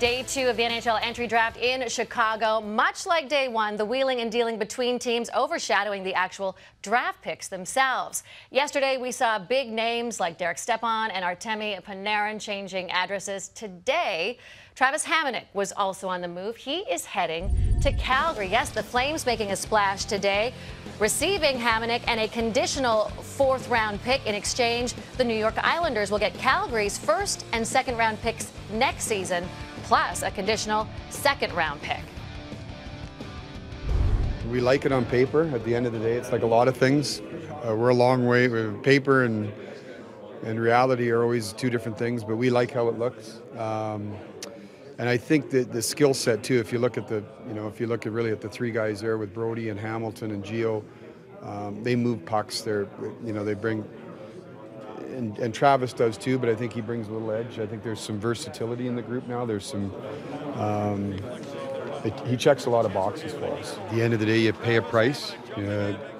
Day 2 of the NHL entry draft in Chicago. Much like day 1, the wheeling and dealing between teams overshadowing the actual draft picks themselves. Yesterday, we saw big names like Derek Stepan and Artemi Panarin changing addresses. Today, Travis Hamonic was also on the move. He is heading to Calgary. Yes, the Flames making a splash today, receiving Hamonic and a conditional 4th-round pick. In exchange, the New York Islanders will get Calgary's 1st and 2nd-round picks next season, plus a conditional 2nd-round pick. We like it on paper. At the end of the day, it's like a lot of things. We're a long way. Paper and reality are always two different things, but we like how it looks. And I think that the skill set too. If you look at really at the 3 guys there with Brody and Hamilton and Gio, they move pucks. They bring. And Travis does too, but I think he brings a little edge. I think there's some versatility in the group now. There's some. He checks a lot of boxes for us. At the end of the day, you pay a price.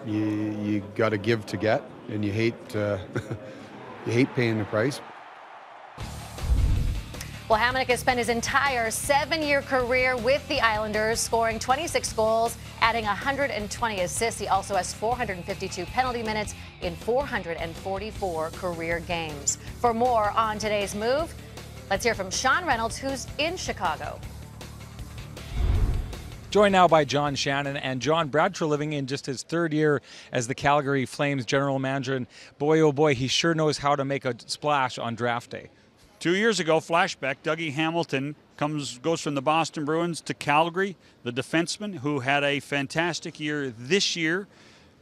You got to give to get, and you hate paying the price. Well, Hamonic has spent his entire 7-year career with the Islanders, scoring 26 goals, adding 120 assists. He also has 452 penalty minutes in 444 career games. For more on today's move, let's hear from Sean Reynolds, who's in Chicago. Joined now by John Shannon. And John, Brad Treliving in just his 3rd year as the Calgary Flames general manager. And boy, oh boy, he sure knows how to make a splash on draft day. 2 years ago, flashback, Dougie Hamilton goes from the Boston Bruins to Calgary, the defenseman who had a fantastic year this year.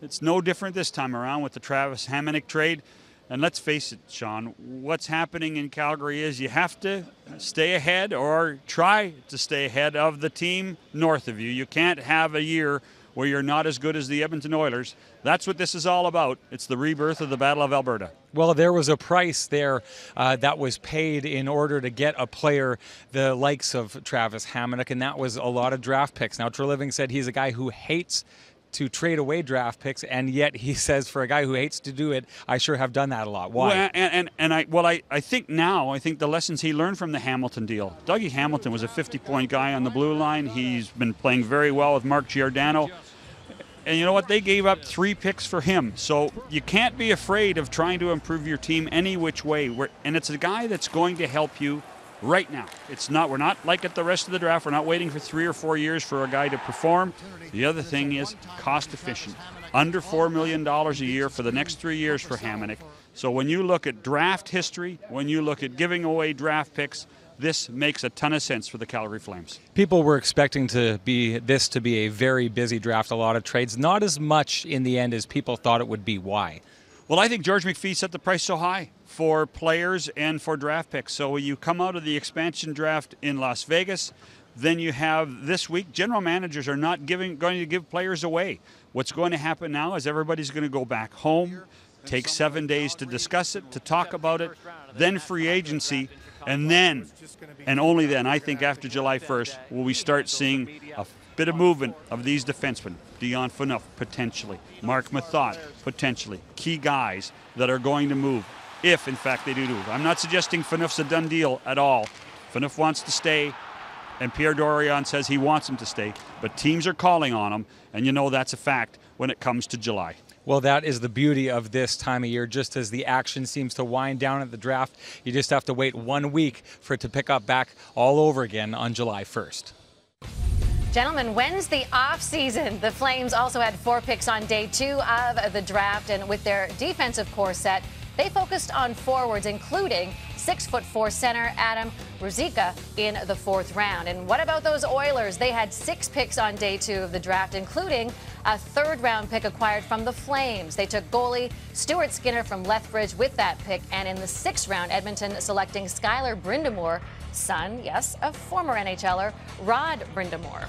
It's no different this time around with the Travis Hamonic trade. And let's face it, Sean, what's happening in Calgary is you have to stay ahead or try to stay ahead of the team north of you. You can't have a year where you're not as good as the Edmonton Oilers. That's what this is all about. It's the rebirth of the Battle of Alberta. Well, there was a price there that was paid in order to get a player the likes of Travis Hamonic, and that was a lot of draft picks. Now, Treliving said he's a guy who hates to trade away draft picks, and yet he says for a guy who hates to do it, I sure have done that a lot. Why? Well, I think the lessons he learned from the Hamilton deal. Dougie Hamilton was a 50-point guy on the blue line. He's been playing very well with Mark Giordano. And you know what? They gave up 3 picks for him. So you can't be afraid of trying to improve your team any which way. And it's a guy that's going to help you right now. We're not like at the rest of the draft. We're not waiting for 3 or 4 years for a guy to perform. The other thing is cost efficient. Under $4 million a year for the next 3 years for Hamonic. So when you look at draft history, when you look at giving away draft picks, this makes a ton of sense for the Calgary Flames. People were expecting this to be a very busy draft, a lot of trades. Not as much in the end as people thought it would be. Why? Well, I think George McPhee set the price so high for players and for draft picks. So you come out of the expansion draft in Las Vegas, then you have this week, general managers are not going to give players away. What's going to happen now is everybody's going to go back home, take 7 days to discuss it, to talk about it, then free agency, and then, and only then, I think after July 1st, will we start seeing a bit of movement of these defensemen. Dion Phaneuf, potentially. Mark Methot, potentially. Key guys that are going to move, if in fact they do move. I'm not suggesting Phaneuf's a done deal at all. Phaneuf wants to stay, and Pierre Dorion says he wants him to stay, but teams are calling on him, and you know that's a fact when it comes to July. Well, that is the beauty of this time of year. Just as the action seems to wind down at the draft, you just have to wait 1 week for it to pick up back all over again on July 1st. Gentlemen, when's the off season? The Flames also had 4 picks on day 2 of the draft, and with their defensive core set, they focused on forwards, including 6'4" center Adam Ruzicka in the 4th round. And what about those Oilers? They had 6 picks on day 2 of the draft, including a 3rd-round pick acquired from the Flames. They took goalie Stuart Skinner from Lethbridge with that pick, and in the 6th round, Edmonton selecting Skylar Brind'Amour, son, yes, of former NHLer Rod Brind'Amour.